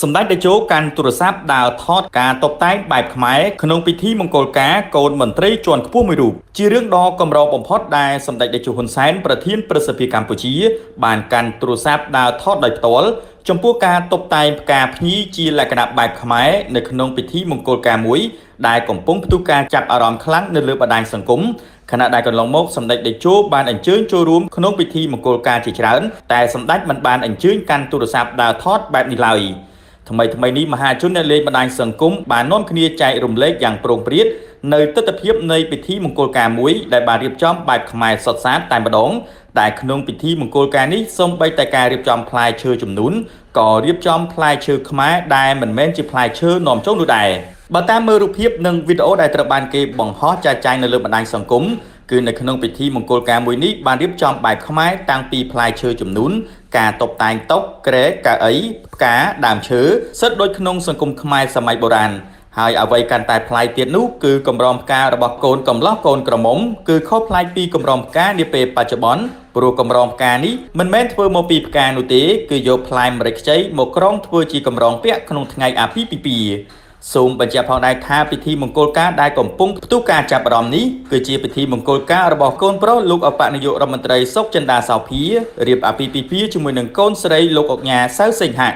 សម្ដេចតេជោកាន់ទូរស័ព្ទដើរថតការតុបតែងបែបខ្មែរក្នុងពិធីមង្គលការកូនមន្ត្រីជាន់ខ្ពស់មួយរូបជារឿងដ៏កម្របំផុតដែលសម្ដេចតេជោហ៊ុនសែនប្រធានព្រឹទ្ធសភាកម្ពុជាបានកាន់ទូរស័ព្ទដើរថតដោយផ្ទាល់ចំពោះការតុបតែងផ្កាភ្ញីជាលក្ខណៈបែបខ្មែរនៅក្នុងពិធីមង្គលការមួយដែលកំពុងផ្ទុះការចាប់អារម្មណ៍ខ្លាំងនៅលើបណ្ដាញសង្គមខណៈដែលកន្លងមកសម្ដេចតេជោបានអញ្ជើញចូលរួមក្នុងពិធីមង្គលការជាច្រើនតែសម្ដេចមិនបានអញ្ជើញកាន់ទូរស័ព្ទដើរថតបែបនេះឡើយថ្មីនេះមហាជនអ្នកលេងបណ្ដាញសង្គមបាននាំគ្នាចែករំលែកយ៉ាងប្រងព្រាតនៅទស្សនវិជ្ជានៃពិធីមង្គលការមួយដែលបានរៀបចំបែបខ្មែរសុទ្ធសាធតែម្ដងដែលក្នុងពិធីមង្គលការនេះសូម្បីតែការរៀបចំផ្លែឈើចំនួនក៏រៀបចំផ្លែឈើខ្មែរដែលមិនមែនជាផ្លែឈើនាំចូលនោះដែរបើតាមមើលរូបភាពនិងវីដេអូដែលត្រូវបានគេបង្ហោះចែកចាយនៅលើបណ្ដាញសង្គមគឺនៅក្នុងពិធីមង្គលការមួយនេះបានរៀបចំបែបខ្មែរតាំងពីផ្លែឈើចំនួនការតុបតែងតុក្រែកៅអីផ្កាដើមឈើសិតដូចក្នុងសង្គមខ្មែរសម័យបុរាណហើយអ្វីកាន់តែប្លែកទៀតនោះគឺកម្រងផ្ការបស់កូនកំលោះកូនក្រមុំគឺខុសប្លែកពីកម្រងផ្កានាពេលបច្ចុប្បន្នព្រោះកម្រងផ្កានេះមិនមែនធ្វើមកពីផ្កានោះទេគឺយកផ្លែម្រេចខ្ចីមកក្រងធ្វើជាកម្រងពាក់ក្នុងថ្ងៃអាពាហ៍ពិពាហ៍សូមបញ្ជាក់ផងដែរថាពិធីមង្គលការដែលកំពុងផ្ទុះការចាប់អារម្មណ៍នេះគឺជាពិធីមង្គលការរបស់កូនប្រុសលោកអបនាយករដ្ឋមន្ត្រីសុកចិន្តាសោភារៀបអាពាហ៍ពិពាហ៍ជាមួយនឹងកូនស្រីលោកអុកញ៉ាសៅសេងហៈ